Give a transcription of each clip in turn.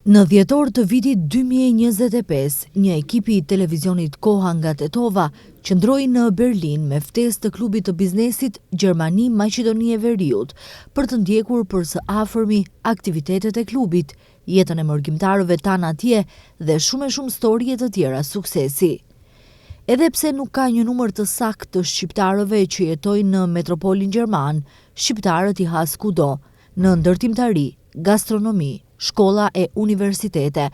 Në dhjetor të vitit 2025, një ekipi i televizionit Koha nga Tetova qëndroi në Berlin me ftesë të klubit të biznesit Gjermani Maqedoni e Veriut për të ndjekur për së afërmi aktivitetet e klubit, jetën e mërgjimtarëve tanë atje dhe shumë storie të tjera suksesi. Edhe pse nuk ka një numër të saktë të shqiptarëve që jetojnë në metropolin gjerman, shqiptarët i has kudo, në ndërtimtari, gastronomi, shkolla e universitete,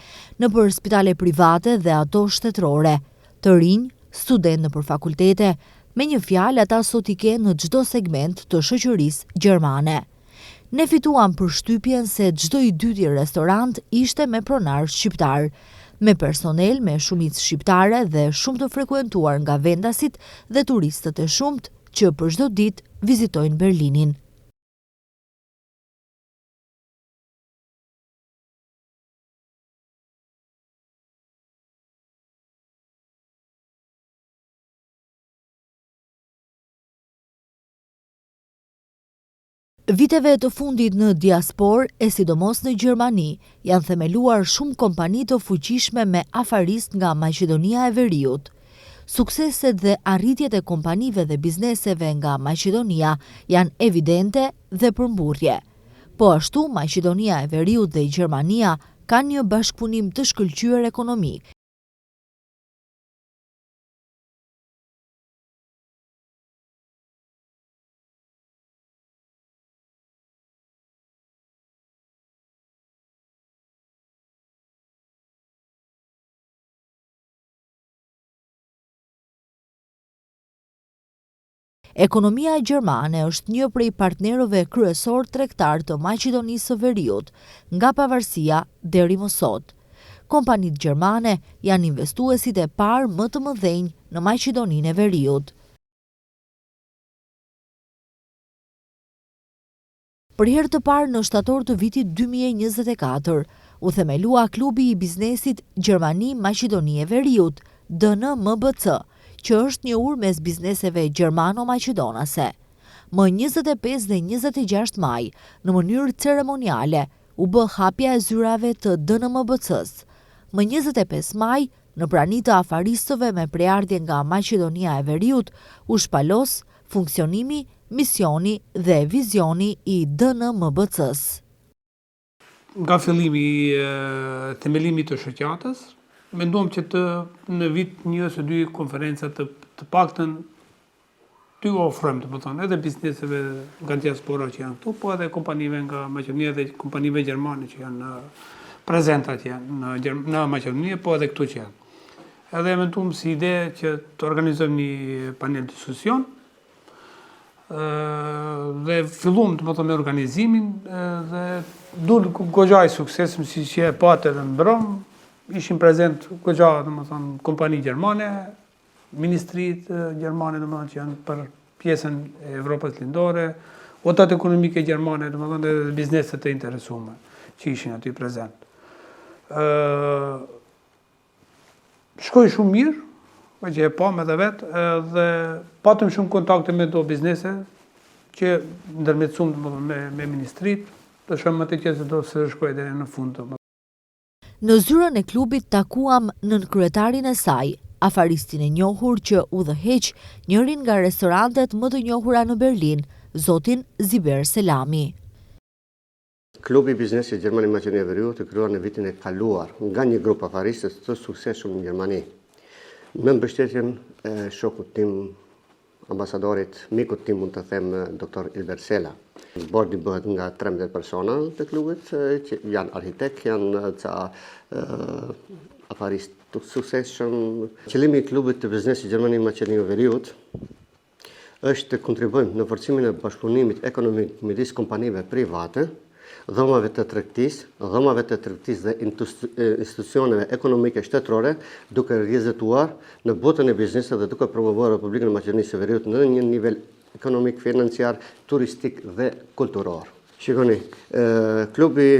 nëpër spitale private dhe ato shtetërore, të rinj, student nëpër fakultete, me një fjalë ata sot i kenë në çdo segment të shoqërisë gjermane. Ne fituam përshtypjen se çdo i dyti restorant ishte me pronar shqiptar, me personel me shumicë shqiptare dhe shumë të frekuentuar nga vendasit dhe turistët e shumt që për çdo ditë vizitojnë Berlinin. Viteve të fundit në diaspor, e sidomos në Gjermani, janë themeluar shumë kompani të fuqishme me afarist nga Maqedonia e Veriut. Sukseset dhe arritjet e kompanive dhe bizneseve nga Maqedonia janë evidente dhe përmburje. Po ashtu, Maqedonia e Veriut dhe Gjermania kanë një bashkëpunim të shkëlqyer ekonomik. Ekonomia gjermane është një prej partnerëve kryesor tregtar të Maqedonisë së Veriut, nga pavarësia deri më sot. Kompanitë gjermane janë investuesit e parë më të mëdhenj në Maqedoninë e Veriut. Për herë të parë në shtator të vitit 2024, u themelua klubi i biznesit Gjermani Maqedoni e Veriut, DNMBC, që është një ur mes bizneseve gjermano-maqedonase. Më 25 dhe 26 maj, në mënyrë ceremoniale, u bë hapja e zyrave të DNMBC-s. Më 25 maj, në prani të afaristëve me preardhje nga Maqedonia e Veriut, u shpalos funksionimi, misioni dhe vizioni i DNMBC-s. Nga fillimi themelimi të shoqatës, menduam që në vit 1 ose 2 konferenca të paktën ty ofrojmë, edhe bizneseve nga diaspora që janë këtu, po edhe kompanive nga Maqedonia dhe kompanive gjermane që janë prezente atje në Maqedoni, po edhe këtu që janë. Edhe menduam si ide që të organizojmë një panel diskusion, dhe filluam me organizimin dhe dul goxha i suksesshëm si që e patë edhe në Brom. Ishin prezent goxha kompani gjermane, ministrit gjermane që janë për pjesën e Evropës lindore, otat ekonomike gjermane dhe bizneset e interesume që ishin aty prezent. Shkoj shumë mirë, që e pam edhe vetë, dhe patëm shumë kontakte me do biznese që ndërmjetësum me ministrit, dhe shumë më të që se do se shkoj dhe në fund. Në zyrën e klubit takuam nënkryetarin e saj, afaristin e njohur që udhëheq njërin nga restorantet më të njohura në Berlin, zotin Ziber Selami. Klubi i biznesit Gjermani Maqedoni e Veriut të krijuar në vitin e kaluar nga një grup afaristës të suksesshëm në Gjermani. Me mbështetjen e shokut tim, ambasadorit, mikut tim mund të them, doktor Ilber Sela. Bordi bëhet nga 13 persona të klubit, që janë arhitekt, janë ca afarist të suksesshëm. Qëllimi i klubit të biznesit Gjermani Maqedoni e Veriut është të kontribuojmë në forcimin e bashkëpunimit ekonomik midis kompanive private, dhomave të tregtisë dhe institucioneve ekonomike shtetërore, duke rrjezuar në botën e biznesit dhe duke promovuar Republikën e Maqedonisë së Veriut në një nivel ekonomik, financiar, turistik dhe kulturor. Shikoni, klubi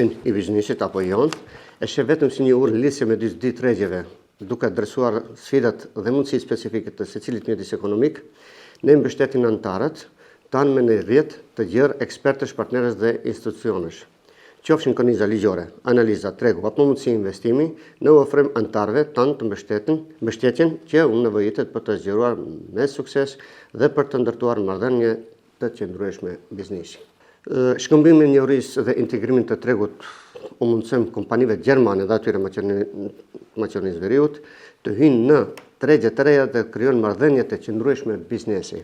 i biznesit apo jonë e sheh vetëm si një urë lidhje me dy tregjeve, duke adresuar sfidat dhe mundësitë specifike të secilit mjedis ekonomik, ne mbështetim anëtarët tanë me në rrjet të gjerë ekspertësh, partnerës dhe institucionësh, qofshin korniza ligjore, analiza, tregu apo mundësi investimi, ne ofrojmë anëtarëve tanë të mbështetjen që u nevojitet për të zgjeruar me sukses dhe për të ndërtuar marrëdhënie të qëndrueshme biznesi. Shkëmbimin e njohurisë dhe integrimin të tregut u mundësojmë kompanive gjermane dhe atyre Maqedonisë Veriut të hyjnë në tregje të reja dhe krijojnë marrëdhënie të qëndrueshme biznesi.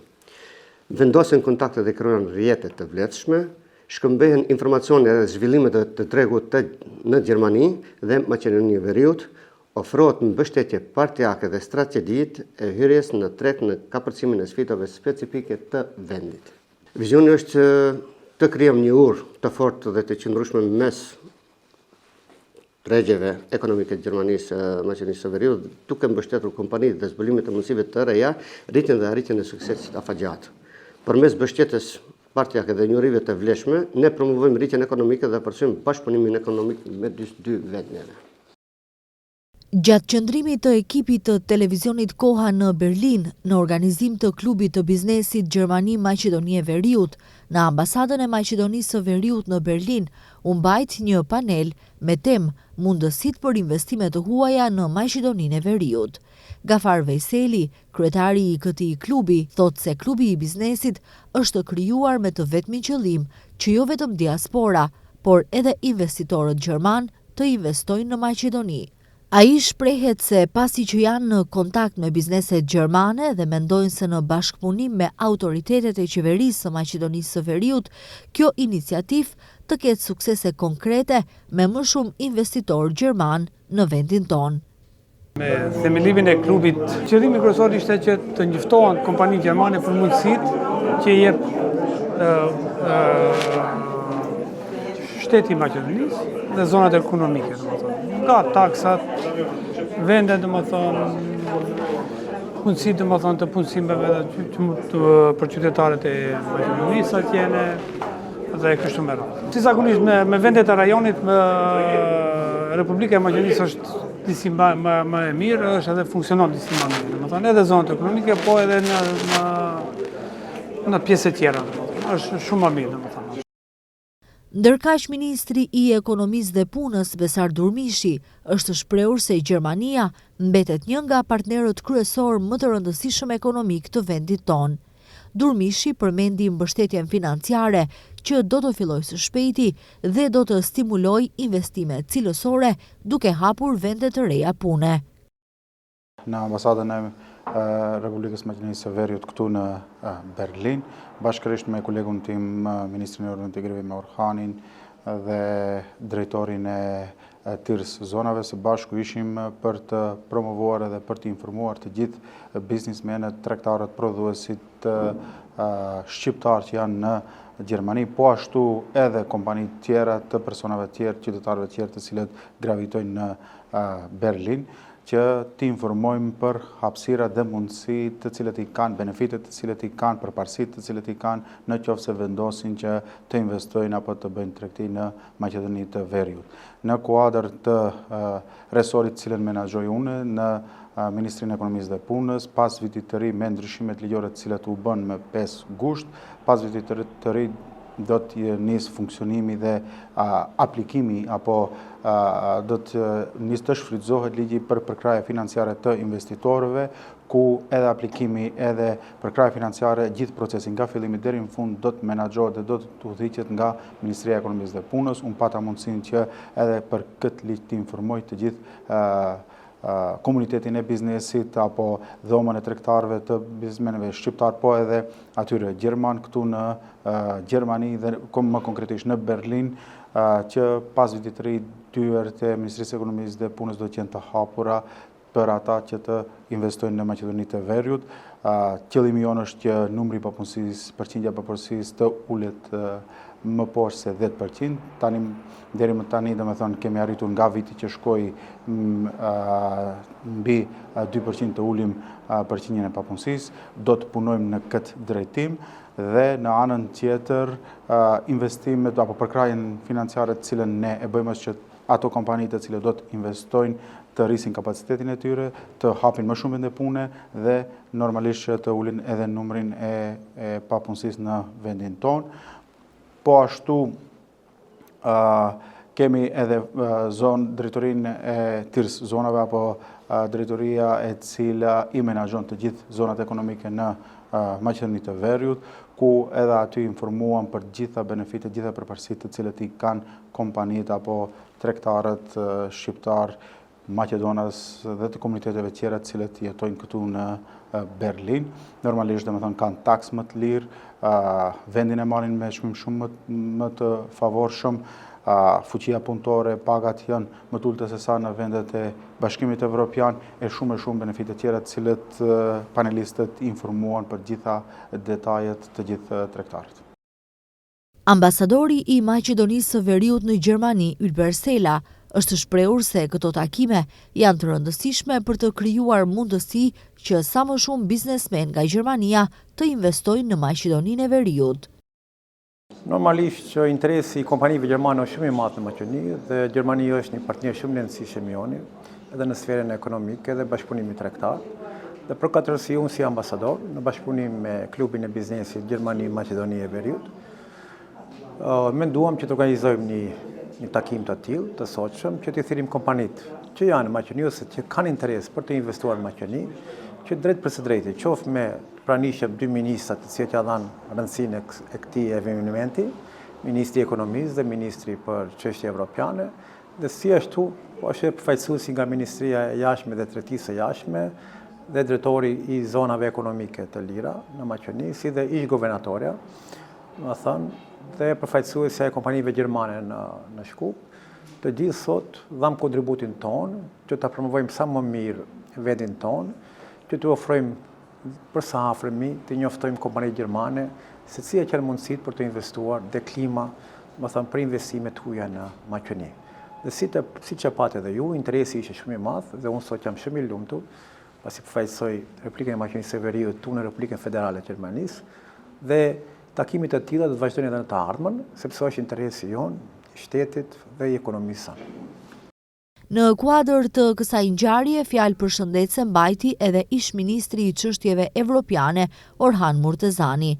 Vendosen kontakte dhe krijojnë rrjete të vlefshme, shkëmbehen informacione dhe zhvillimet të tregut në Gjermani dhe Maqedoni e Veriut, ofrohet mbështetje partijake dhe strategjit e hyrjes në treg në kapërcimin e sfidave specifike të vendit. Vizioni është të krijojmë një urë të fortë dhe të qëndrueshme mes tregjeve ekonomike të Gjermanisë e Maqedonisë së Veriut, duke mbështetur kompanitë dhe zbulimet e mundësive të reja, rritjen dhe arritjen e suksesit afatgjatë. Përmes mbështetjes partijake dhe njohurive të vlefshme, ne promovojmë rritjen ekonomike dhe përcjellojmë bashkëpunimin ekonomik me dy vendeve. Gjatë qëndrimit të ekipit të televizionit Koha në Berlin, në organizim të klubit të biznesit Gjermani Maqedoni e Veriut, në ambasadën e Maqedonisë së Veriut në Berlin, u mbajt një panel me temë mundësitë për investime të huaja në Maqedoninë e Veriut. Gafar Vejseli, kryetari i këtij klubi, thotë se klubi i biznesit është krijuar me të vetmin qëllim që jo vetëm diaspora, por edhe investitorët gjerman të investojnë në Maqedoni. Ai shprehet se pasi që janë në kontakt me bizneset gjermane dhe mendojnë se në bashkëpunim me autoritetet e qeverisë së Maqedonisë së Veriut, kjo iniciativë të ketë suksese konkrete me më shumë investitorë gjerman në vendin tonë. Me themelimin e klubit, qëllimi kryesor ishte që të njoftohen kompanitë gjermane për mundësitë që jep shteti i Maqedonisë dhe zonat ekonomike, nga taksat, vende, mundësi të punësimeve për qytetarët e Maqedonisë atjene dhe kështu me radhë. Si zakonisht me vendet e rajonit, Republika e Maqedonisë është disi më e mirë, është edhe funksionon disi më mirë, edhe zonat ekonomike, po edhe në pjesë tjera, është shumë më mirë, Ndërkaq ministri i ekonomisë dhe punës Besar Durmishi është shprehur se Gjermania mbetet një nga partnerët kryesor më të rëndësishëm ekonomik të vendit tonë. Durmishi përmendi mbështetjen financiare që do të fillojë së shpejti dhe do të stimulojë investime cilësore duke hapur vende të reja pune. Në ambasadën e Republikës Maqedonisë së Veriut këtu në Berlin, bashkërisht me kolegun tim, ministrin e Integrimit me Orhanin dhe drejtorin e tirës zonave, së bashku ishim për të promovuar edhe për të informuar të gjithë biznismenët, tregtarët, prodhuesit shqiptar që janë në Gjermani, po ashtu edhe kompanitë tjera të personave tjerë, qytetarëve tjerë të cilët gravitojnë në Berlin, që të informojmë për hapësirat dhe mundësi të cilët i kanë, benefitet të cilët i kanë, përparësitë të cilët i kanë, në qoftë se vendosin që të investojnë apo të bëjnë tregti në Maqedoni të Veriut. Në kuadër të resorit cilën menaxhoj unë në Ministrinë e Ekonomisë dhe Punës, pas vitit të ri me ndryshimet ligjore të cilat u bën me 5 gusht, pas vitit të ri do të nisë funksionimi dhe aplikimi apo do të nisë të shfrytëzohet ligji për përkraje financiare të investitorëve, ku edhe aplikimi edhe përkraje financiare gjithë procesin nga fillimi deri në fund do të menaxhohet dhe do të udhëhiqet nga Ministria e Ekonomisë dhe Punës. Unë pata mundësinë që edhe për këtë ligj të informoj të gjithë komunitetin e biznesit apo dhomën e tregtarëve të biznesmenëve shqiptar, po edhe atyre gjerman këtu në Gjermani dhe më konkretisht në Berlin, që pas vitit të ri dyert e Ministrisë së Ekonomisë dhe Punës do të jenë të hapura për ata që të investojnë në Maqedoni të Veriut. Qëllimi jonë është që numri i papunësisë, përqindja e papunësisë të ulet më poshtë se 10%. Deri më tani, domethënë, kemi arritur nga viti që shkoi mbi 2% të ulim përqindjen e papunësisë. Do të punojmë në këtë drejtim dhe në anën tjetër investimet apo përkrajen financiare të cilën ne e bëjmë është që ato kompanitë të cilët do të investojnë të rrisin kapacitetin e tyre, të hapin më shumë vende pune dhe normalisht që të ulin edhe numrin e papunësisë në vendin tonë. Po ashtu Kemi edhe drejtorinë e TIRS zonave apo drejtoria e cila i menaxhon të gjithë zonat ekonomike në Maqedoninë të Veriut, ku edhe aty informuam për gjitha benefitet, gjitha përparësitë të cilët i kanë kompanitë apo tregtarët shqiptar, Maqedonas dhe të komuniteteve tjera të cilët jetojnë këtu në Berlin. Normalisht domethënë kanë taks më të lirë, vendin e marrin me çmim shumë më të favorshëm, fuqia punëtore, pagat janë më të ulta se sa në vendet e Bashkimit Evropian e shumë benefite tjera të cilët panelistët informuan për gjitha detajet të gjithë tregtarët. Ambasadori i Maqedonisë së Veriut në Gjermani, Ylber Sela, është shprehur se këto takime janë të rëndësishme për të krijuar mundësi që sa më shumë biznesmen nga Gjermania të investojnë në Maqedoninë e Veriut. Normalisht që interesi i kompanive gjermane është shumë i madh në Maqedoni dhe Gjermania është një partner shumë i rëndësishëm i joni, edhe në sferën ekonomike dhe bashkëpunimit tregtar. Dhe për këtë arsye unë si ambasador në bashkëpunim me klubin e biznesit Gjermani Maqedoni e Veriut, menduam që të organizojmë një takim të tillë të sotshëm që të thirrim kompanitë që janë në Maqedoni ose që kanë interes për të investuar në Maqedoni, që drejt për së drejti, qoftë me pranishëm dy ministrat të cilët ja dhanë rëndësinë e këtij eventi, Ministri i Ekonomisë dhe Ministri për çështje evropiane, dhe si ashtu po është përfaqësuesi nga Ministria e Jashtme dhe Tregtisë së Jashtme dhe drejtori i zonave ekonomike të lira në Maqedoni, si dhe ish guvernatorja, dhe përfaqësuesja e kompanive gjermane në Shkup. Të gjithë sot dham kontributin ton që ta promovojmë sa më mirë vendin ton, që të ofrojmë për sa afërmi të njoftojmë kompanitë gjermane se cilat janë mundësitë për të investuar dhe klima, për investimet huaja në Maqedoni. Dhe siç e patë edhe ju, interesi ishte shumë i madh dhe unë sot jam shumë i lumtur pasi përfaqësoj Republikën e Maqedonisë së Veriut tu në Republikën Federale të Gjermanisë dhe takimit të tilla do të vazhdojnë edhe në të ardhmen, sepse është interesi jon, i shtetit dhe i ekonomisë së. Në kuadër të kësaj ngjarje, fjalë përshëndetse mbajti edhe ish ministri i çështjeve evropiane Orhan Murtezani.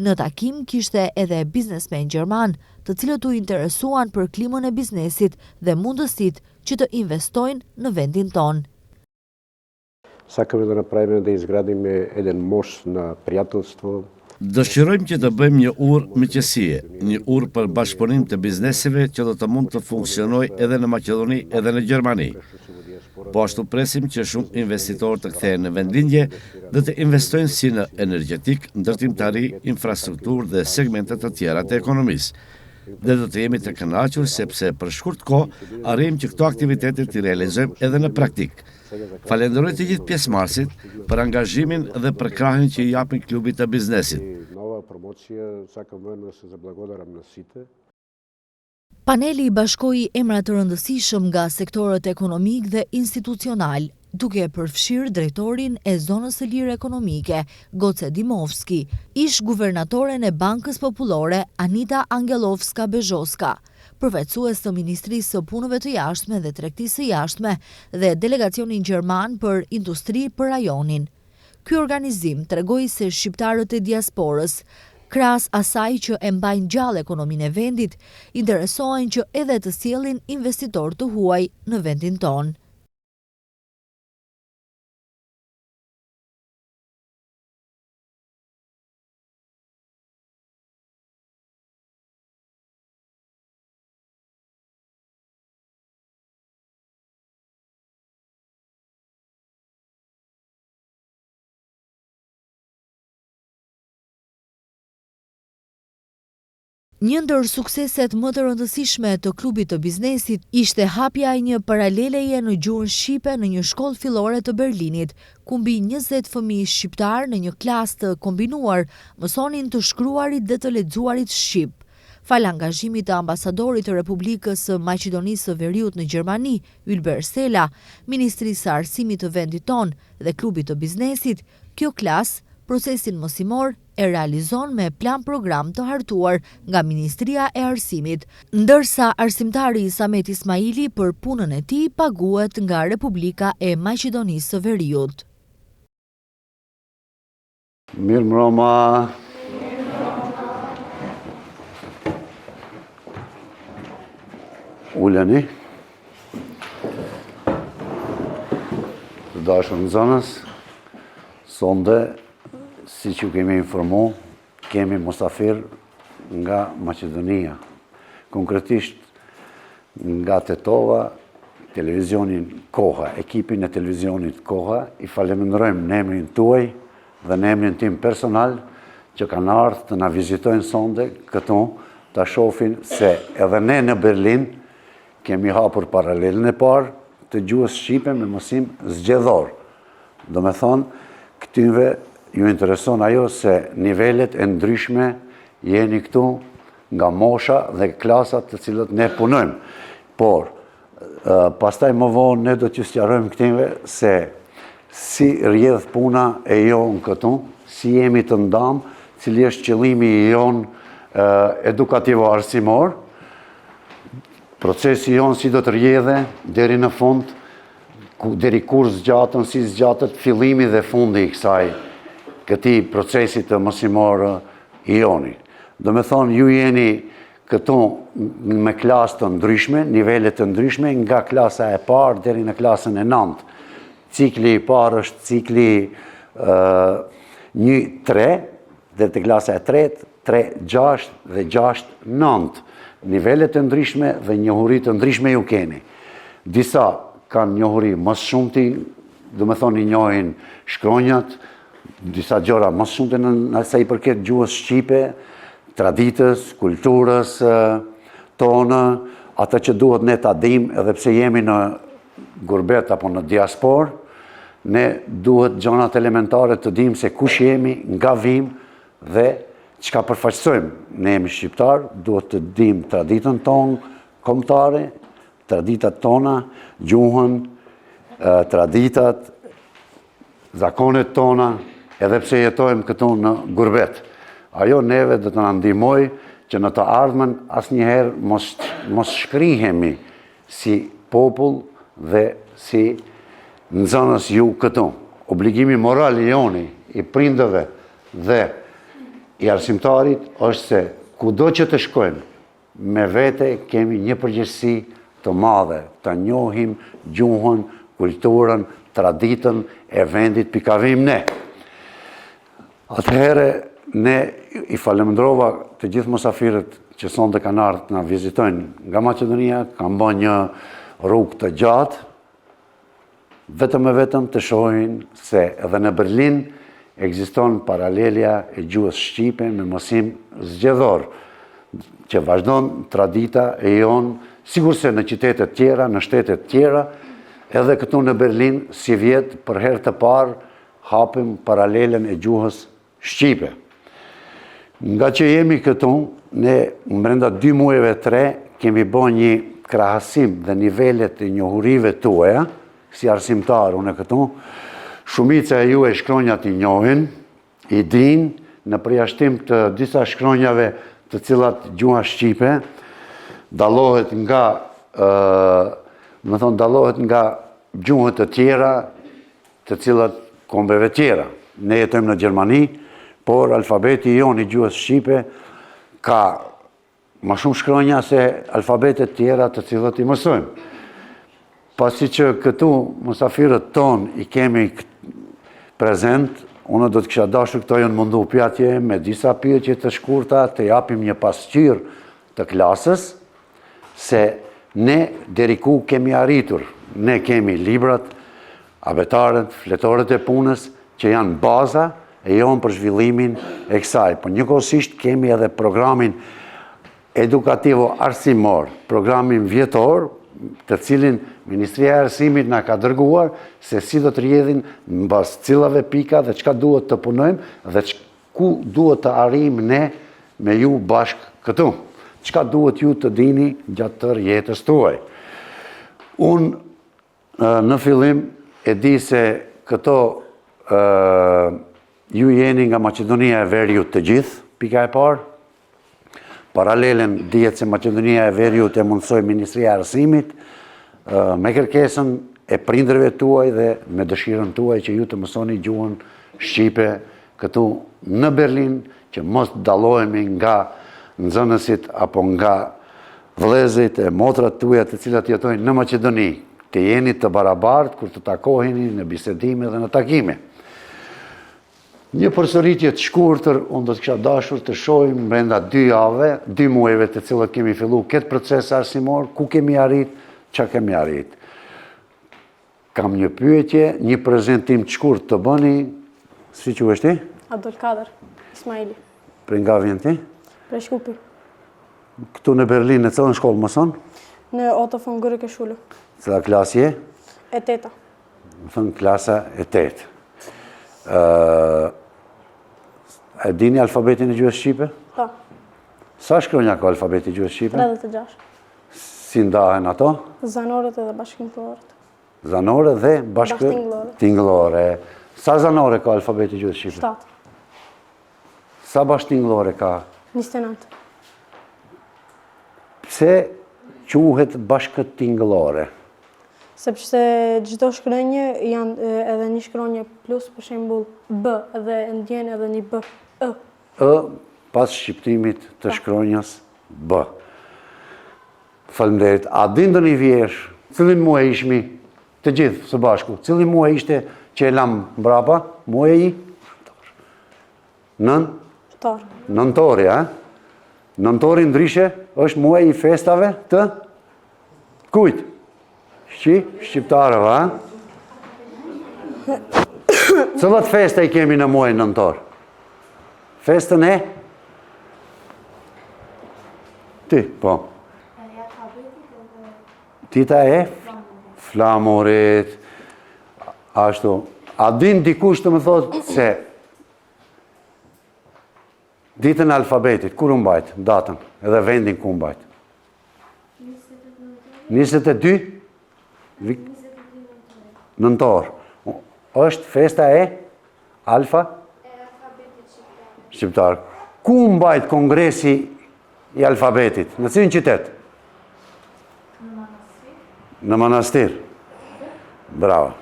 Në takim kishte edhe biznesmen gjerman, të cilët u interesuan për klimën e biznesit dhe mundësitë që të investojnë në vendin ton. Сакаме да направиме да изградиме еден мост на пријателство. Dëshirojmë që të bëjmë një urë miqësie, një urë për bashkëpunim të bizneseve që do të mund të funksionojë edhe në Maqedoni edhe në Gjermani. Po ashtu presim që shumë investitorë të kthehen në vendinje dhe të investojnë si në energjetik, ndërtimtari, infrastrukturë dhe segmentet të tjera të ekonomisë. Dhe do të jemi të kënaqur sepse për shkurt kohë arrijmë që këto aktivitete të realizojmë edhe në praktik. Falenderoj të gjithë pjesëmarrësit për angazhimin dhe për krahin që i japin klubit të biznesit. Paneli i bashkoi emra të rëndësishëm nga sektorët ekonomik dhe institucional, duke përfshirë drejtorin e zonës së lirë ekonomike, Goce Dimovski, ish guvernatoren e Bankës Popullore, Anita Angelovska-Bezhoska, përfaqësues të Ministrisë së Punëve të Jashtme dhe Tregtisë së Jashtme dhe delegacionin gjerman për industri për rajonin. Ky organizim tregoi se shqiptarët e diasporës, krahas asaj që e mbajnë gjallë ekonominë e vendit, interesohen që edhe të sjellin investitorë të huaj në vendin ton. Një ndër sukseset më të rëndësishme të klubit të biznesit ishte hapja e një paraleleje në gjuhën shqipe në një shkollë fillore të Berlinit, ku mbi 20 fëmijë shqiptar në një klasë të kombinuar mësonin të shkruarit dhe të lexuarit shqip. Fal angazhimit të ambasadorit të Republikës së Maqedonisë së Veriut në Gjermani, Ylber Sela, Ministrisë së Arsimit të vendit ton dhe klubit të biznesit, kjo klasë procesin mësimor e realizon me plan program të hartuar nga Ministria e Arsimit, ndërsa arsimtari Samet Ismaili për punën e tij paguhet nga Republika e Maqedonisë së Veriut. Ulleni. Të dashur nxënës, sonde, si që kemi informu, kemi mosafir nga Maqedonia. Konkretisht nga Tetova, televizionin Koha, ekipin e televizionit Koha, i falenderojmë në emrin tuaj dhe në emrin tim personal që kanë ardhur të na vizitojnë sonde këtu, ta shohin se edhe ne në Berlin kemi hapur paralelën e parë të gjuhës shqipe me mësim zgjedhor. Do me thonë, këtyve ju intereson ajo se nivelet e ndryshme jeni këtu nga mosha dhe klasat të cilët ne punojmë. Por, pastaj më vonë ne do t'ju sqarojmë këtyve se si rrjedh puna e jonë këtu, si jemi të ndamë, cili është qëllimi i jonë edukativo arsimor, procesi jonë si do të rrjedhe deri në fund, deri kur zgjatën, si zgjatët fillimi dhe fundi i këtij procesi të mësimor i joni. Do me thonë, ju jeni këtu me klasë të ndryshme, nivellet të ndryshme, nga klasa e parë deri në klasën e 9. Cikli i parë është cikli 1-3, dhe të klasa e 3, 3-6 dhe 6-9. Nivellet të ndryshme dhe njohuri të ndryshme ju keni. Disa kanë njohuri më shumëti, do me thonë i njohin shkronjat, disa gjëra më shumëti në sa i përket gjuhës shqipe, traditës, kulturës tonë, ata që duhet ne ta dim, edhe pse jemi në gurbet apo në diaspor, ne duhet gjonat elementare të dim se kush jemi, nga vim dhe çka përfaqësojmë. Ne jemi shqiptar, duhet të dim traditën tonë kombëtare, traditat tona, gjuhën, traditat, zakonet tona, edhe pse jetojmë këtu në gurbet. Ajo neve dhe të na ndihmoj që në të ardhmen asnjëherë mos shkrihemi si popull dhe si nxënës ju këtu. Obligimi moral i joni, i prindëve dhe i arsimtarit është se kudo që të shkojmë, me vete kemi një përgjegjësi të madhe, të njohim gjuhën, kulturën, traditën e vendit pikavim ne. Atëherë, ne i falemendrova të gjithë mosafirët që sonde kanë ardhur të na vizitojnë nga Maqedonia, kanë bërë një rrugë të gjatë, vetëm e vetëm të shohin se edhe në Berlin ekziston paralelja e gjuhës shqipe me mësim zgjedhor, që vazhdon tradita e jonë, sigurisht në qytetet tjera, në shtetet tjera, edhe këtu në Berlin, si vjet për herë të parë hapim paralelen e gjuhës shqipe. Nga që jemi këtu, ne brenda 2 muajve 3 kemi bërë një krahasim dhe nivelet e njohurive tuaja, si arsimtar unë këtu, shumica e ju e shkronjat i njohin, i din, në përjashtim të disa shkronjave të cilat gjuha shqipe dallohet nga dallohet nga gjuhët të tjera të cilat kombeve tjera. Ne jetojmë në Gjermani, por alfabeti jonë i gjuhës shqipe ka më shumë shkronja se alfabetet tjera të cilat i mësojmë. Pasi që këtu musafirët tonë i kemi prezent, unë do të kisha dashur këto janë mundu pjatje me disa pyetje të shkurta, të japim një pasqyrë të klasës, se ne deri ku kemi arritur. Ne kemi librat, abetarët, fletorët e punës, që janë baza e jonë për zhvillimin e kësaj. Por njëkohësisht kemi edhe programin edukativo arsimor, programin vjetor, të cilin Ministria e Arsimit na ka dërguar se si do të rrjedhin mbas cillave pika dhe çka duhet të punojmë dhe ku duhet të arrijmë ne me ju bashkë këtu. Çka duhet ju të dini gjatë tërë jetës tuaj. Unë në fillim e di se këto ju jeni nga Maqedonia e Veriut të gjithë, pika e parë. Paralelen dihet se Maqedonia e Veriut e mundsoi Ministria e Arsimit me kërkesën e prindërve tuaj dhe me dëshirën tuaj që ju të mësoni gjuhën shqipe këtu në Berlin, që mos dallohemi nga nxënësit apo nga vëllezërit e motrat tuaja të cilat jetojnë në Maqedoni, të jeni të barabartë kur të takoheni në bisedime dhe në takime. Një përsëritje të shkurtër, unë do të kisha dashur të shohim brenda 2 javëve, 2 muajve të cilët kemi filluar këtë proces arsimor, ku kemi arrit, ç'a kemi arrit. Kam një pyetje, një prezantim të shkurt të bëni, si quhesh ti? Abdulkader Ismaili. Prej nga vjen ti? Prej Shkupi. Këtu në Berlin, në cilën shkollë mëson? Në Otto von Guericke Schule. Cila klasë je? E 8-ta. Më thënë klasa e 8. E dini alfabetin e gjuhës shqipe? Po. Sa shkronja ka alfabeti i gjuhës shqipe? 36. Si ndahen ato? Zanorët edhe bashkëtingëllorët. Zanore dhe bashkëtingëllore. Sa zanore ka alfabeti i gjuhës shqipe? 7. Sa bashkëtingëllore ka? 29. Pse quhet bashkëtingëllore? Sepse çdo shkronjë janë edhe një shkronjë plus, për shembull B, edhe ndjen edhe një B, ë. Ë pas shqiptimit të shkronjës B. Faleminderit. A din ndonjë vjesh, cilin muaj ishmi të gjithë së bashku? Cili muaj ishte që e lam mbrapa? Muaji? Shtor. Nëntori, a? Nëntori ndryshe është muaj i festave të kujt? Shqiptarëve, a? Cilat festa i kemi në muaj nëntor? Festën e? Ti, po. Dita e? Flamurit. Ashtu. A din dikush të më thotë se ditën e alfabetit, kur u mbajt, datën, edhe vendin ku u mbajt? 22? Nëntor. Është festa e shqiptar. Ku mbajt kongresi i alfabetit? Në cilin qytet? Në Manastir. Bravo.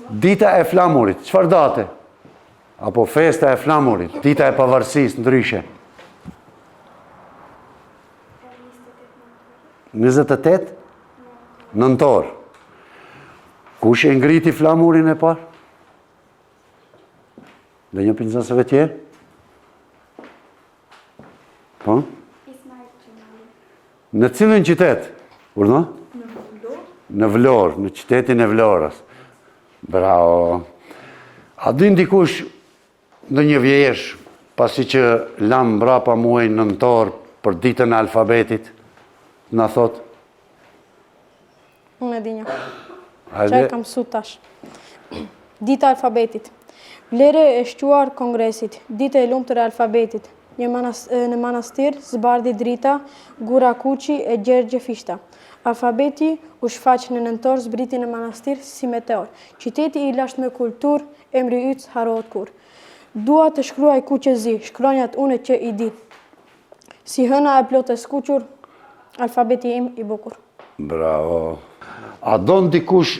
Dita e flamurit, çfarë date? Apo festa e flamurit, dita e pavarësisë ndryshe? 28 nëntor. Kush e ngriti flamurin e parë? Dhe një pinzësëve tjerë? Po? Në cilin qytet? Urdo? Në Vlorë, në qytetin e Vlorës. Bravo. A din dikush në një vjesh, pasi që lam mbrapa muaj nëntor për ditën e alfabetit, na thot? Unë e di një. Që e kam su tash. Dita e alfabetit. Vlere e shquar kongresit. Dita e lumtur e alfabetit. Në Manastir, zbardi drita, Gura Kuqi e Gjergje Fishta. Alfabeti u shfaq në nëntor, zbriti në Manastir si meteor. Qyteti i lasht me kultur, emri yt harohet kur. Dua të shkruaj kuqezi, shkronjat une që i di. Si hëna e plot e skuqur, alfabeti im i bukur. Bravo. A don dikush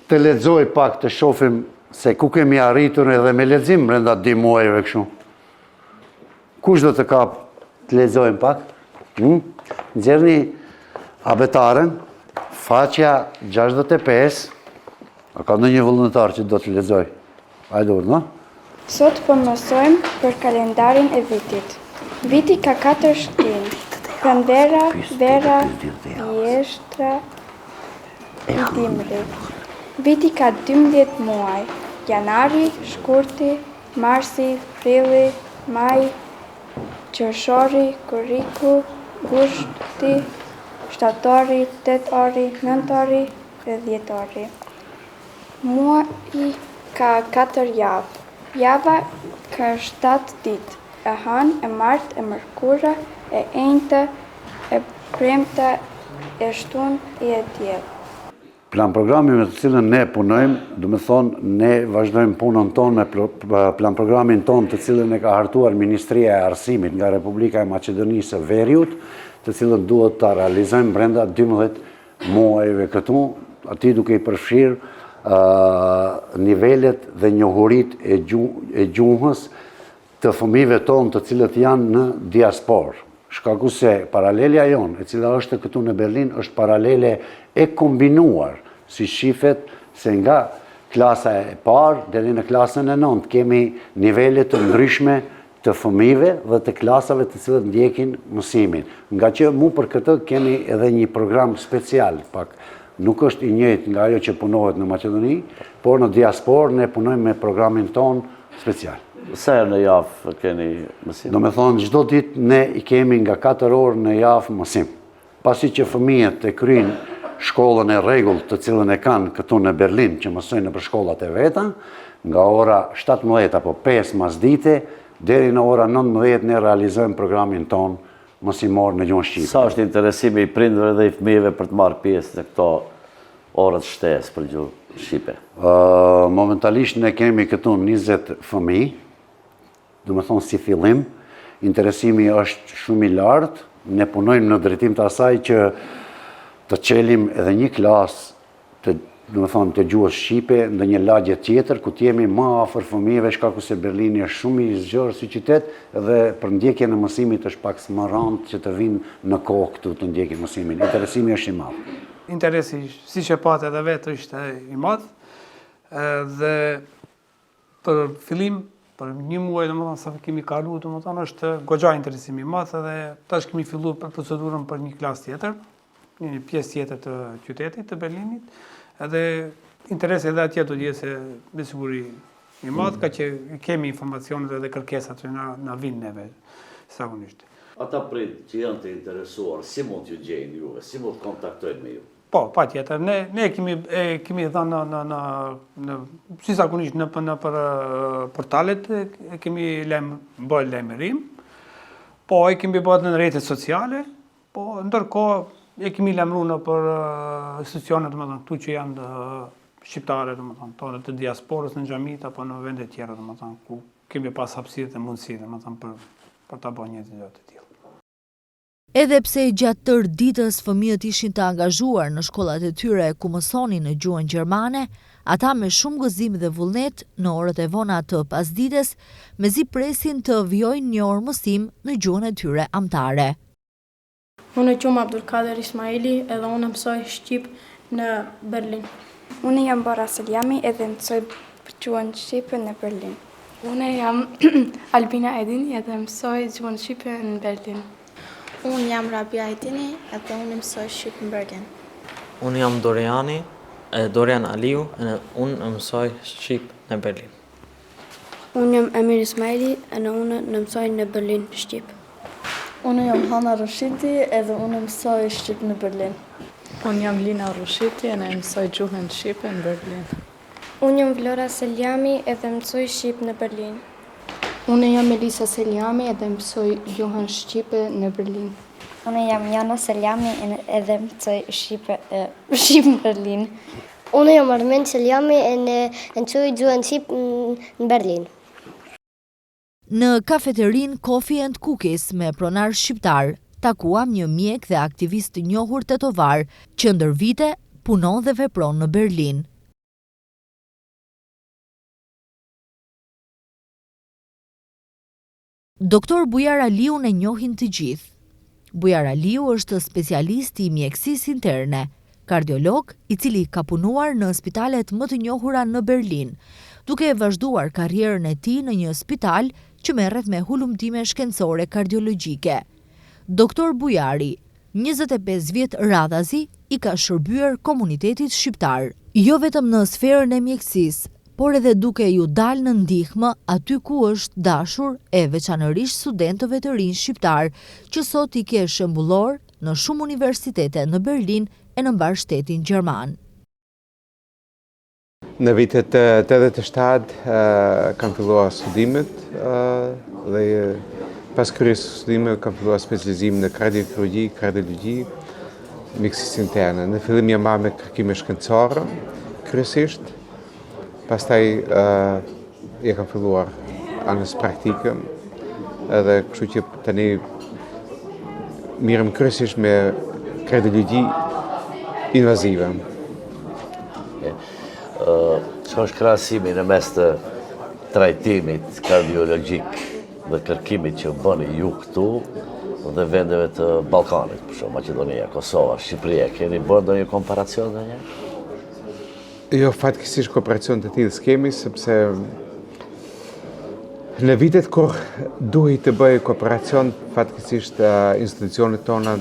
të lexoj pak të shohim se ku kemi arritur edhe me lexim brenda 2 muajve kështu? Kush do të kap të lexojmë pak? Nxjerrni abetaren, faqja 65. A ka ndonjë vullnetar që do të lexoj? Hajde no? Sot po mësojmë për kalendarin e vitit. Viti ka 4 shkrim. Pranvera, vera, jeshtra, i dimri. Viti ka 12 muaj. Janari, shkurti, marsi, prilli, maj, qershori, korriku, gushti, shtatori, tetori, nëntori dhe dhjetori. Muaji ka 4 javë. Java ka 7 ditë. E hënë, e martë, e mërkura, e enjtë, e premta, e shtunë, e diell. Plan programi me të cilën ne punojmë, do të thonë ne vazhdojmë punën tonë me plan programin tonë të cilën e ka hartuar Ministria e Arsimit nga Republika e Maqedonisë së Veriut, të cilën duhet ta realizojmë brenda 12 muajve këtu, aty duke i përfshirë nivelet dhe njohurit e gjuhës të fëmijëve tonë të cilët janë në diasporë. Shkaku se paralelja jonë, e cila është këtu në Berlin, është paralele e kombinuar, si shifet se nga klasa e parë deri në klasën e 9 kemi nivele të ndryshme të fëmijëve dhe të klasave të cilët ndjekin mësimin. Nga që mu për këtë kemi edhe një program special, pak nuk është i njëjtë nga ajo që punohet në Maqedoni, por në diasporë ne punojmë me programin ton special. Sa herë në javë keni mësim? Do me thonë, çdo ditë ne i kemi nga 4 orë në javë mësim. Pasi që fëmijët e kryjnë shkollën e rregullt të cilën e kanë këtu në Berlin, që mësojnë në për shkollat e veta, nga ora 17 apo 5 masdite, deri në ora 19 ne realizojmë programin ton mësimor në gjuhën shqipe. Sa është interesimi i prindërve dhe i fëmijëve për të marrë pjesë në këto orët shtesë për gjuhën shqipe? Momentalisht ne kemi këtu 20 fëmijë, do me thonë si fillim, interesimi është shumë i lartë, ne punojmë në drejtim të asaj që të qelim edhe një klasë të gjuhës shqipe në një lagje tjetër, ku t'jemi më afër fëmijëve, shkaku se Berlini është shumë i zgjuar si qytet dhe për ndjekjen e mësimit është pak më rëndë që të vinë në kohë këtu të ndjekin mësimin. Interesimi është i madh. Interesi, si që patë edhe vetë, është i madh dhe për fillim, për një muaj, sa kemi kalu, është goxha interesimi i madh dhe tash kemi filluar për procedurën për një klasë tjetër, një pjesë tjetër të qytetit të Berlinit, edhe interesi edhe atje do t'jetë se me siguri i madh, ka që kemi informacionet edhe kërkesat që na vinë neve zakonisht. Ata prind që janë të interesuar, si mund t'ju gjejnë juve, si mund të kontaktojnë me ju? Po, pa tjetër, ne kemi dhënë në si zakonisht në portalet, kemi bërë lajmërim, po e kemi bërë në rrjetet sociale, po ndërkohë e kemi lajmëruar në për institucionet, domethënë, këtu që janë shqiptare, domethënë, të diasporës në xhamit apo në vende tjera, domethënë, ku kemi pas hapësirë dhe mundësi, domethënë, për ta bërë një gjë të tillë. Edhe pse gjatë tërë ditës fëmijët ishin të angazhuar në shkollat e tyre ku mësonin në gjuhën gjermane, ata me shumë gëzim dhe vullnet në orët e vona të pasdites, mezi presin të vjojnë një orë mësim në gjuhën e tyre amtare. Unë quhem Abdulkader Ismaili edhe unë mësoj shqip në Berlin. Unë jam Bora Seljami edhe mësoj gjuhën shqipe në Berlin. Unë jam Albina Edini edhe mësoj gjuhën shqipe në Berlin. Unë jam Rabia Edini edhe unë mësoj shqip në Berlin. Unë jam Dorian Aliu edhe unë mësoj shqip në Berlin. Unë jam Emir Ismaili edhe unë mësoj në Berlin shqip. Unë jam Hana Rushiti edhe unë mësoj shqip në Berlin. Unë jam Lina Rushiti edhe mësoj gjuhën shqipe në Berlin. Unë jam Vlora Seljami edhe mësoj shqip në Berlin. Unë jam Elisa Seljami edhe mësoj gjuhën shqipe në Berlin. Unë jam Jana Seljami edhe mësoj shqip në Berlin. Unë jam Armen Seljami edhe mësoj gjuhën shqip në Berlin. Në kafeterin Coffee and Cookies me pronar shqiptar, takuam një mjek dhe aktivist të njohur tetovar që ndër vite punon dhe vepron në Berlin. Doktor Bujar Aliu e njohin të gjithë. Bujar Aliu është specialist i mjekësisë interne, kardiolog i cili ka punuar në spitalet më të njohura në Berlin, duke vazhduar karrierën e tij në një spital që merret me hulumtime shkencore kardiologjike. Doktor Bujari, 25 vjet radhazi, i ka shërbyer komunitetit shqiptar, jo vetëm në sferën e mjekësisë, por edhe duke ju dalë në ndihmë aty ku është dashur e veçanërisht studentëve të rinj shqiptar, që sot i ke shembullor në shumë universitete në Berlin e në mbarshtetin gjerman. Në vitet 87 kam filluar studimet dhe pas kryes studimeve kam filluar specializimin në kardiologji, mjekësisë interne. Në fillim jam marrë me kërkime shkencore, kryesisht. Pastaj e kam filluar anës praktikën edhe kështu që tani mirëm kryesisht me kardiologji invazive. Çka është krahasimi në mes të trajtimit kardiologjik dhe kërkimit që bëni ju këtu dhe vendeve të Ballkanit, për shembull Maqedonia, Kosova, Shqipëria, keni bërë ndonjë komparacion ndonjëherë? Jo, fatkesisht komparacion të tillë s'kemi, sepse në vitet kur duhej të bëj kooperacion, fatkesisht institucionet tona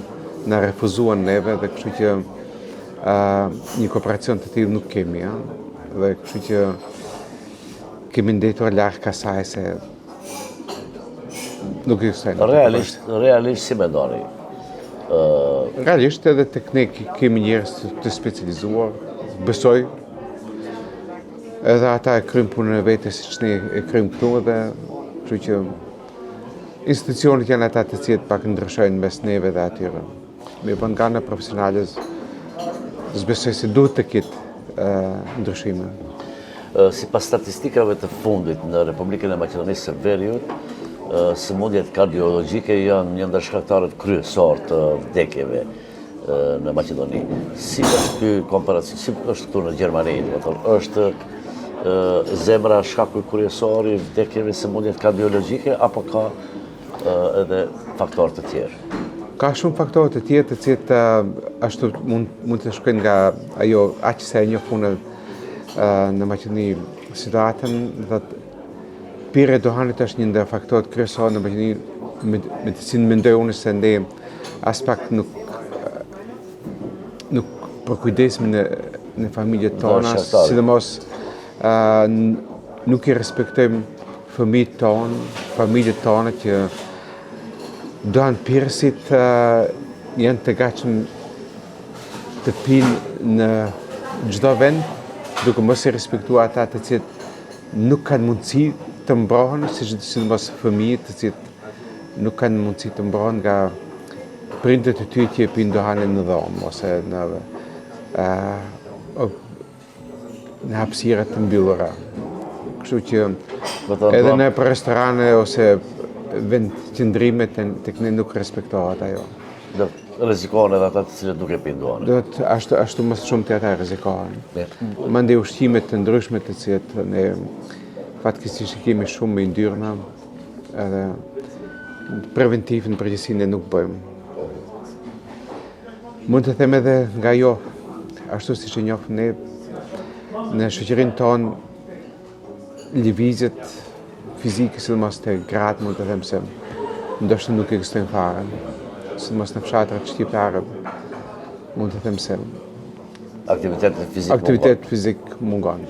na refuzuan neve dhe kështu që një kooperacion të tillë nuk kemi, dhe kështu që kemi ndetur larg asaj se nuk ekzistojnë. Realisht si mendoni? Realisht edhe tek ne kemi njerëz të specializuar, besoj. Edhe ata e kryjnë punën e vetes siç ne e kryjmë këtu dhe kështu që institucionet janë ata të cilët pak ndryshojnë mes neve dhe atyre. Me bën nga ana profesionale besoj se duhet të ketë ndryshime. Sipas statistikave të fundit në Republikën e Maqedonisë së Veriut, sëmundjet kardiologjike janë një ndër shkaktarët kryesor të vdekjeve në Maqedoni. Si është ky komparacion, si është këtu në Gjermani, është zemra shkaku kryesor i vdekjeve sëmundjet kardiologjike apo ka edhe faktorë të tjerë? Ka shumë faktorë të tjerë të cilët ashtu mund të shkojnë nga ajo aq sa e njoh punën në Maqedoni situatën dhe pirja e dohanit është një ndër faktorët kryesorë në Maqedoni me të cilin mendoj unë se ne as pak nuk përkujdesemi në familjet tona, sidomos nuk i respektojmë fëmijët tonë, familjet tona që dohan pirësit janë të gatshëm të pinë në çdo vend, duke mos i respektuar ata të cilët nuk kanë mundësi të mbrohen, sidomos fëmijët të cilët nuk kanë mundësi të mbrohen nga prindërit e tyre që pinë dohanin në dhomë ose në hapësira të mbyllura. Kështu që edhe në restorane ose vend qëndrime tek ne nuk respektohet ajo. Do rrezikohen edhe ata të cilët nuk e pinë dohanin. Ashtu më shumë të ata rrezikohen. Mandej ushqimet të ndryshme të cilët ne fatkesisht kemi shumë me ndyrna edhe preventiv në përgjithësi ne nuk bëjmë. Mund të them edhe nga jo, ashtu siç e njoh ne në shoqërinë tonë lëvizjet fizike, sidomos të gratë, mund të them se ndoshta nuk ekzistojnë fare. Sidomos në fshatrat shqiptare, mund të them se aktivitet fizik mungon.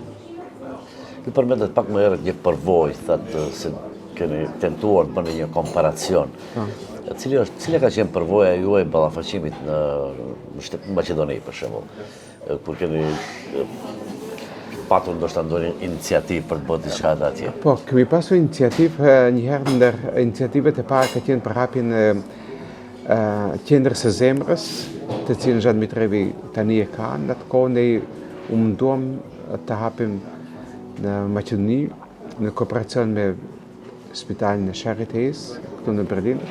Ju përmendet pak më herët një përvojë, thatë se keni tentuar të bëni një komparacion. Cila ka qenë përvoja juaj ballafaqimit në Maqedoni, për shembull, kur keni patur ndoshta ndonjë iniciativë për të bërë diçka atje? Po, kemi pasur iniciativë, njëherë ndër iniciativat e para ka qenë për hapjen e qendrës së zemrës, të cilën Zhan Mitrevi tani e ka. Në atë kohë ne u munduam të hapim në Maqedoni në kooperacion me spitalin e Charités këtu në Berlin.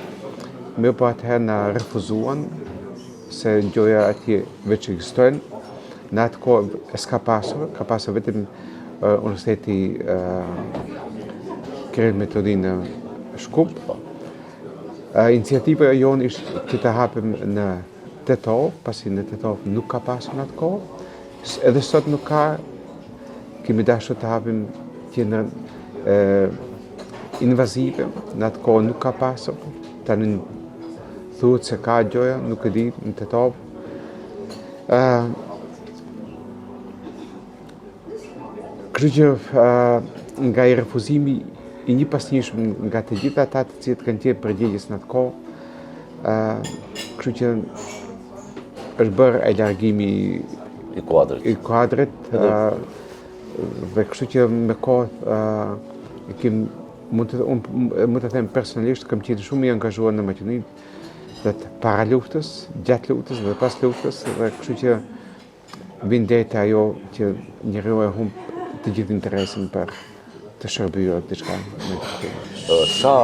Me po atëherë na refuzuan se gjoja atje veç ekzistojnë. Në atë kohë s'ka pasur, ka pasur vetëm Universiteti Kiril Metodi në Shkup. Iniciativa jonë ishte që të hapim në Tetov, pasi në Tetov nuk ka pasur në atë kohë. Edhe sot nuk ka, kemi dashur të hapim qendrën invazive, në atë kohë nuk ka pasur. Tani thuhet se ka gjoja, nuk e di në Tetov. Kështu që nga i refuzimi i një pasnjëshëm nga të gjitha ata të cilët kanë qenë përgjegjës në atë kohë, kështu që është bërë e largimi i kuadrit dhe kështu që me kohë mund të them personalisht kam qenë shumë i angazhuar në Maqedoni dhe para luftës, gjatë luftës dhe pas luftës, dhe kështu që vjen deri ajo që njeriu e humb të gjithë interesin për të shërbyer diçka me të. Sa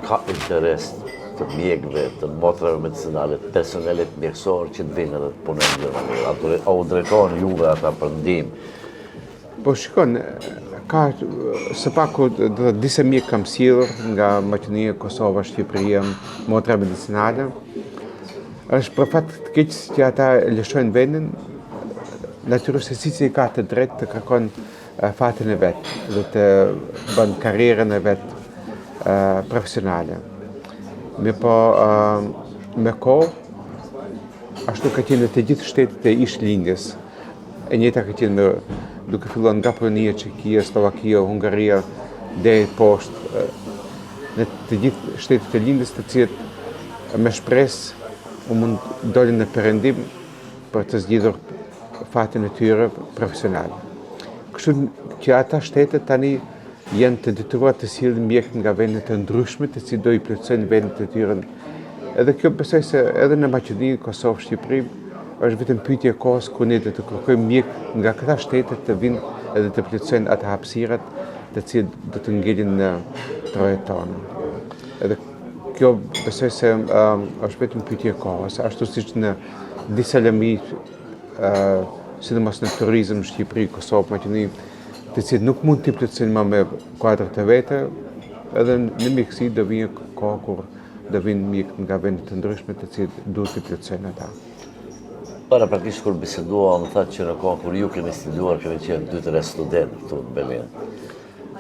ka interes të mjekëve, të motrave medicinale, personelit mjekësor që të vinë edhe të punojnë në Gjermani? A u drejtohen juve ata për ndihmë? Po shikon, ka së paku disa mjek kam sjellur nga Maqedonia, Kosova, Shqipëria, motra medicinale. Është për fat të keq që ata lëshojnë vendin, natyrisht se secili ka të drejtë të kërkon fatin e vet dhe të bën karrierën e vet profesionale. Me kohë, ashtu ka qenë të gjithë shtetet e ish-lindjes. E njëjta ka qenë duke filluar nga Polonia, Çekia, Slovakia, Hungaria, deri poshtë në të gjithë shtetet e lindjes, të cilët me shpresë u mund dolin në perëndim për të zgjidhur fatin e tyre profesional. Kështu që ata shtetet tani janë të detyruar të sillin mjek nga vende të ndryshme, të cilët do i plotësojnë vendet e tyre. Edhe kjo besoj se edhe në Maqedoni, Kosovë, Shqipëri është vetëm pyetje e kohës ku ne do të kërkojmë mjek nga këta shtete të vinë edhe të plotësojnë atë hapësirat të cilët do të ngelin në trojet tonë. Edhe kjo besoj se është vetëm pyetje e kohës, ashtu siç në disa lëmi, sidomos në turizëm, Shqipëri, Kosovë, Maqedoni, të cilët nuk mund të plotësojnë më me kuadrat e vete, edhe në mjekësi do vinë kohë kur do vinë mjek nga vende të ndryshme të cilët duhet të plotësojnë ata. Para praktikisht kur bisedua, më thatë që në kohën kur ju keni studuar, keni qenë 2-3 studentë këtu në Berlin.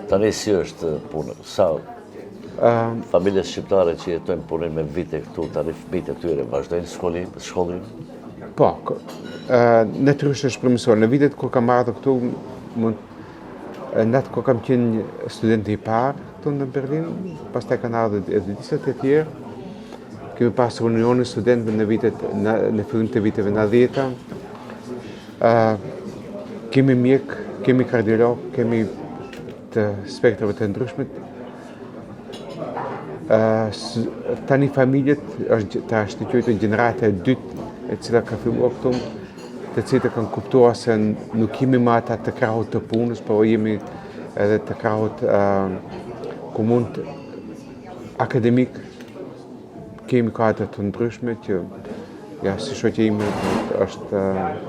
Tani si është punë? Sa familjes shqiptare që jetojnë punën me vite këtu, tani fëmijët e tyre vazhdojnë shkollin? Po, natyrisht është përmirësuar. Në vitet kur kam ardhur këtu, në atë kur kam qenë student i parë këtu në Berlin, pastaj kanë ardhur edhe disa të tjerë. Kemi pas reunionin studentëve në fillim të viteve 90. Kemi mjek, kemi kardiolog, kemi të spektrave të ndryshme. Tani familjet është të quajtur gjenerata e dytë e cila ka filluar këtu, të cilët kanë kuptuar se nuk jemi më ata të krahut të punës, por jemi edhe të krahut ku mund akademik. Kemi kuadra të ndryshme që si shoqja ime është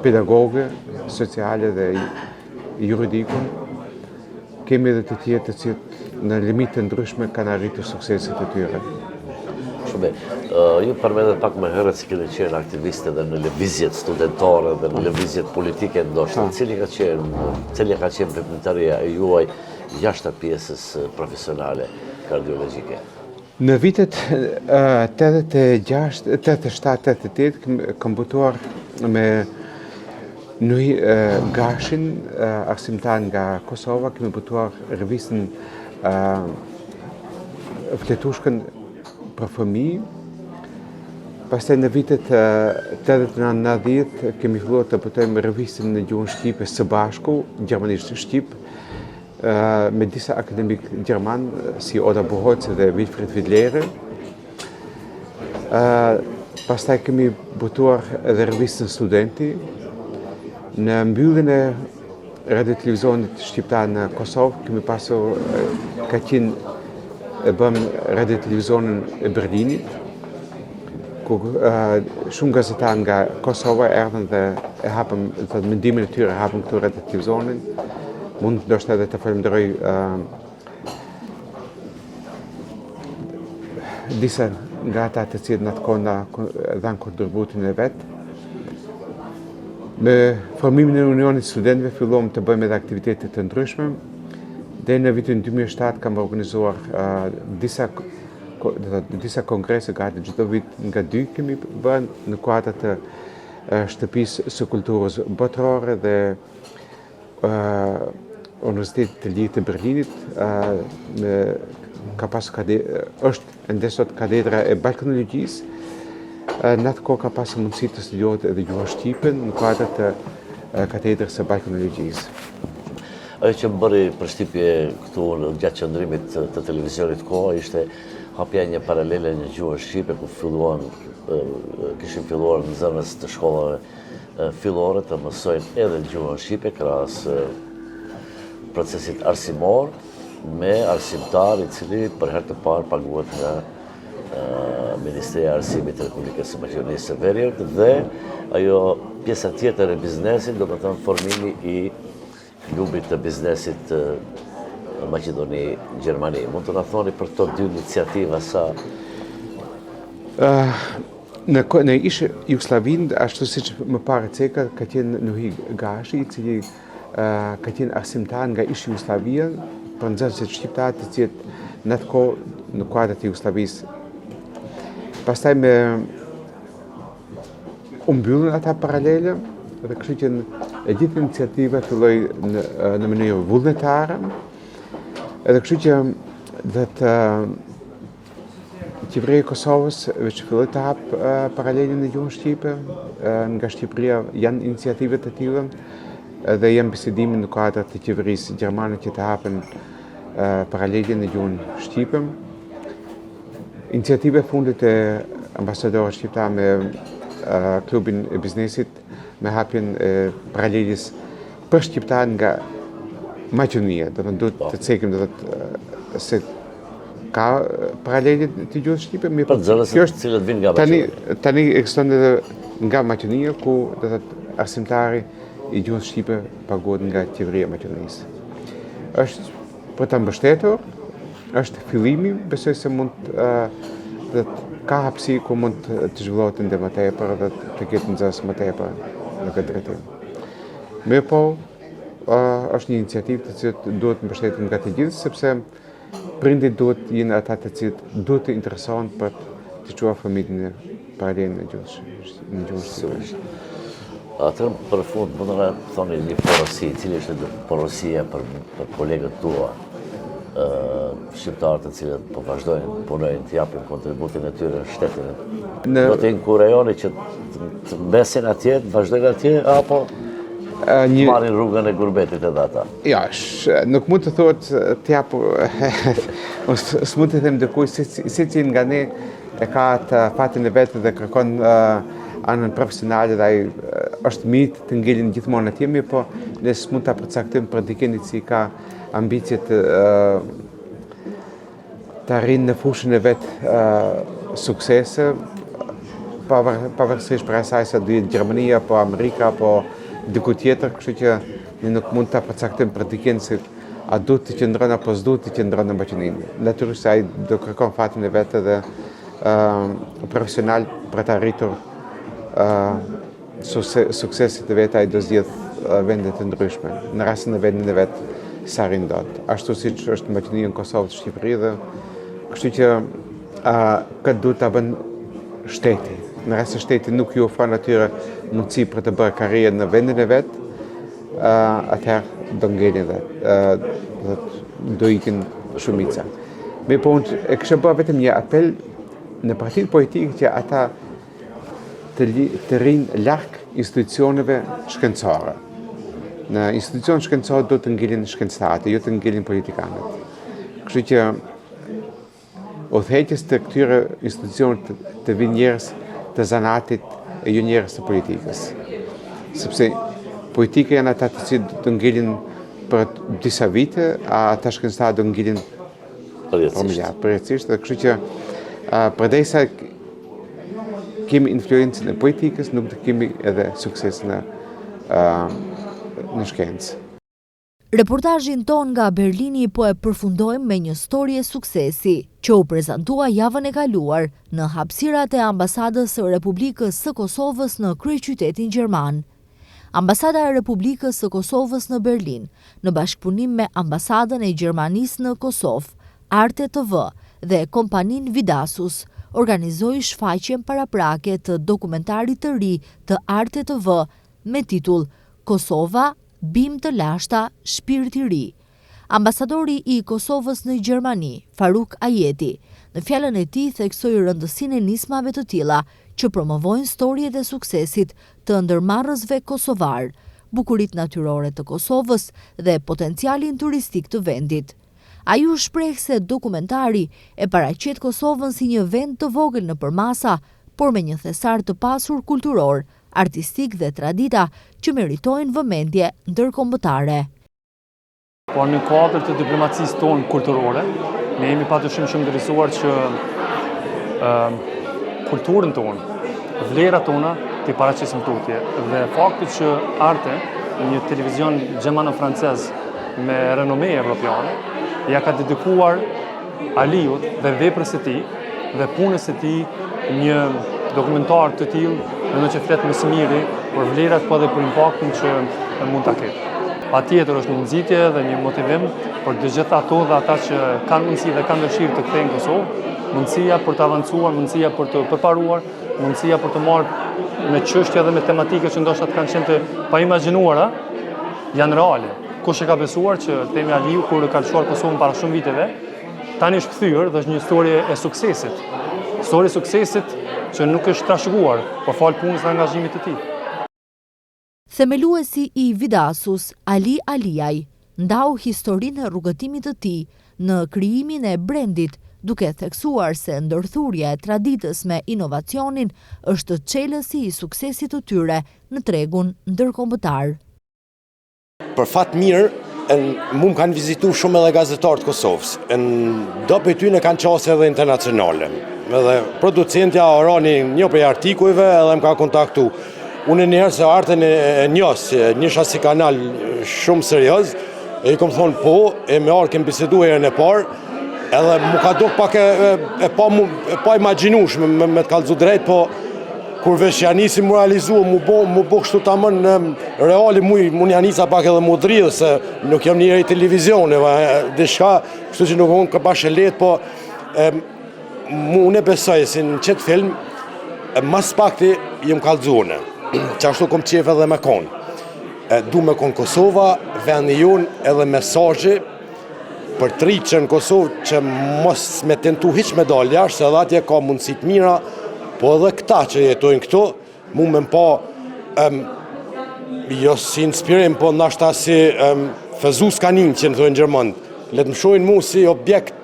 pedagoge, sociale dhe juridikun. Kemi edhe të tjerë të cilët në limite të ndryshme kanë arritur sukseset e tyre. Shumë. Ju përmendet pak më herët se keni qenë aktiviste dhe në lëvizjet studentore dhe në lëvizjet politike ndoshta. Cili ka qenë veprimtaria e juaj jashtë pjesës profesionale kardiologjike? Në vitet 86, 87, 88 kam botuar me Nuhi Gashin, arsimtar nga Kosova, kemi botuar revistën Fletushkën për fëmijë. Pastaj në vitet 89-90 kemi filluar të botojmë revistën në gjuhën shqipe së bashku, gjermanisht shqip, me disa akademik gjerman si Oda Bohoc dhe Wilfried Widlere. Pastaj kemi botuar edhe revistën Studenti. Në mbylljen e radio-televizionit shqiptar në Kosovë kemi pasur ka qenë e bëm radio-televizionin e Berlinit, ku shumë gazetarë nga Kosova erdhën dhe e hapëm mendimin e tyre, hapëm këtu radio-televizionin. Mund ndoshta edhe të falenderoj disa nga ata të cilët në atë kohë na dhanë kontributin e vet. Me formimin e Unionit Studentëve filluam të bëjmë edhe aktivitete të ndryshme. Deri në vitin 2007 kam organizuar disa kongrese, gati çdo vit nga 2 kemi bërë në kuadrat të shtëpisë së kulturës botërore dhe Universitetit të Lirë të Berlinit, është ende sot katedra e balkanologjisë. Në atë kohë ka pasur mundësi të studiohet edhe gjuha shqipe në kuadrat të katedrës së balkanologjisë. Ajo që më bëri përshtypje këtu gjatë qëndrimit të televizionit koha ishte hapja një paralele në gjuhën shqipe ku kishin filluar nxënës të shkollave fillore të mësojnë edhe gjuhën shqipe krahas procesit arsimor me arsimtar i cili për herë të parë paguhet nga Ministria e Arsimit të Republikës së Maqedonisë së Veriut dhe ajo pjesa tjetër e biznesit, do të thënë formimi i klubit të biznesit Maqedoni-Gjermani. Mund të na thoni për këto dy iniciativa sa? Në ishë Jugoslavin, ashtu si që më pare ceka, ka qenë Nuhi Gashi, i cili ka qenë arsimtar nga ishë Jugoslavia, për nxënësit shqiptarë të cilët në atë kohë në kuadrat e Jugosllavisë. Pastaj me mbyllën ata paralele, dhe kështu që e gjithë iniciativa filloi në mënyrë vullnetare, edhe kështu që dhe të Qeveria e Kosovës veç filloi të hapë paralelin në gjuhën shqipe, nga Shqipëria janë iniciativet të tilla dhe janë bisedime në kuadrat të qeverisë gjermane që të hapen paralelin në gjuhën shqipe. Iniciativa e fundit e ambasadorëve shqiptar me klubin e biznesit me hapjen e paralelis për shqiptar nga Maqedonia, do të duhet të cekim se ka paralelit të gjuhës shqipe, për nxënësit të cilët vinë nga Maqedonia. Tani ekziston edhe nga Maqedonia, ku do të arsimtari i gjuhës shqipe paguhet nga qeveria e Maqedonisë. Është për ta mbështetur, është fillimi, besoj se mund ka hapësi ku mund të zhvillohet ende më tepër dhe të ketë nxënës më tepër në këtë drejtim. Mirë po, është një iniciativë të cilët duhet mbështetur nga të gjithë, sepse prindit duhet jenë ata të cilët duhet të interesohen për të çuar fëmijën në paralelin e gjuhës shqipe. Atër për fund, mund të na thoni një porosi, cili është porosia për kolegët tua, shqiptarë të cilët po vazhdojnë, punojnë, të japin kontributin e tyre në shtetin. Do të inkurajoni që të mbesin atje, të vazhdojnë atje, apo të marrin rrugën e gurbetit edhe ata? Ja, nuk mund të thuhet të jap, s'mund të them dikuj, secili nga ne e ka të fatin e vetë dhe kërkon anën profesionale dhe ai është mirë të ngelin gjithmonë atje, mirë po ne s'mund ta përcaktojmë për dikën që ka ambicje të arrijë në fushën e vet suksese, pavarësisht për asaj se do jetë Gjermania apo Amerika apo diku tjetër, kështu që ne nuk mund ta përcaktojmë për dikën se a duhet të qëndron apo s'duhet të qëndron në Maqedoni. Natyrisht ai do kërkon fatin e vet dhe profesional për të arritur suksesit e vet, ai do zgjedh vende të ndryshme. Në rastin e vendin e vet sa arrin dot. Ashtu siç është Maqedonia, Kosovë, Shqipëri dhe kështu që këtë duhet ta bën shteti. Në rast se shteti nuk ju ofron atyre mundësi për të bërë karrierë në vendin e vet, atëherë do ngelin dhe do ikin shumica. Me po unë e kësha bërë vetëm një apel në partitë politike që ata të rinë larg institucioneve shkencore. Në institucion shkencore do të ngelin shkencëtarët, jo të ngelin politikanët. Kështu që udhëheqjes të këtyre institucionet të vinë njerëz të zanatit e jo njerëz të politikës. Sepse politika janë ata të cilët do ngelin për disa vite, ata shkencëtarët do ngelin përjetësisht. Dhe kështu që përdesa kemi influencën e politikës, nuk të kemi edhe sukses në shkencë. Reportazhin ton nga Berlini po e përfundojmë me një storie suksesi që u prezantua javën e kaluar në hapësirat e ambasadës së Republikës së Kosovës në kryeqytetin gjerman. Ambasada e Republikës së Kosovës në Berlin, në bashkëpunim me ambasadën e Gjermanisë në Kosovë, Arte TV dhe kompanin Vidasus, organizoi shfaqjen paraprake të dokumentarit të ri të Arte TV me titull Kosova, bim të lashta, shpirti ri. Ambasadori i Kosovës në Gjermani, Faruk Ajeti, në fjalën e tij theksoi rëndësinë e nismave të tilla që promovojnë storjet e suksesit të ndërmarrësve kosovar, bukuritë natyrore të Kosovës dhe potencialin turistik të vendit. Ai u shpreh se dokumentari e paraqet Kosovën si një vend të vogël nëpër masa, por me një thesar të pasur kulturor, artistik dhe tradita që meritojnë vëmendje ndërkombëtare. Por në kuadër të diplomacisë tonë kulturore, ne jemi patyshim shumë interesuar që kulturën tonë, vlerat tona të paraqesim tutje dhe fakti që Arte një televizion gjermano-francez me renome evropiane, ja ka dedikuar Aliut dhe veprës së tij dhe punës së tij një dokumentar të tillë, në që flet më së miri për vlerat po dhe për impaktin që mund ta ketë. Patjetër është një nxitje dhe një motivim për të gjithë ato dhe ata që kanë mundësi dhe kanë dëshirë të kthehen në Kosovë, mundësia për të avancuar, mundësia për të përparuar, mundësia për të marrë me çështje dhe me tematike që ndoshta kanë qenë të paimagjinuara, janë reale. Kush e ka besuar që Temi Aliu kur ka lëshuar Kosovën para shumë viteve, tani është kthyer dhe është një histori e suksesit. Histori e suksesit që nuk është trashëguar, por fal punës dhe angazhimit të tij. Themeluesi i Vidasus, Ali Aliaj, ndau historinë e rrugëtimit të tij në krijimin e brendit, duke theksuar se ndërthurja e traditës me inovacionin është çelësi i suksesit të tyre në tregun ndërkombëtar. Për fat mirë, mu më kanë vizitu shumë edhe gazetarët Kosovës. Do për ty në kanë qasë edhe internacionale. Edhe producentja orani një prej artikujve edhe më ka kontaktu. Unë njëherë se artën e njësha si kanal shumë serios, e i kom thonë po, e me arë kem bisedu e në parë, edhe mu ka do pak e pa imaginush me të kalëzu drejt, po kur vesh janisi mu realizu, mu bo kështu ta mënë reali mu janisa pak edhe mu dridhë, se nuk jam njëri televizione, dhe shka, kështu që nuk unë ka bashkë letë, po mu ne besoj, si në qëtë film, mas pakti jem kalëzune, që ashtu kom qef edhe me konë. Du me konë Kosova, vendi jonë edhe mesazhi për të rritë që në Kosovë që mos me tentu hiq me dalë jashtë, se edhe atje ka mundësit mira, po edhe këta që jetojnë këto, mu me mpa, jo si inspirim, po nashta si fëzus kanin që në thojnë Gjermand, letë më shojnë mu si objekt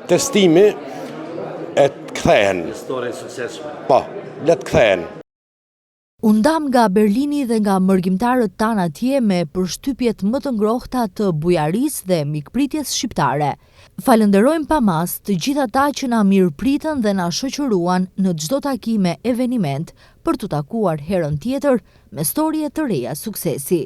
testimi, e të kthehen. Histori e suksesshme. Po, letë kthehen. Undam nga Berlini dhe nga mërgjimtarët tanë atje me përshtypjet më të ngrohta të bujarisë dhe mikpritjes shqiptare. Falenderojmë pa mas të gjithë ata që na mirëpritën dhe na shoqëruan në çdo takim e eveniment për të takuar herën tjetër me storie të reja suksesi.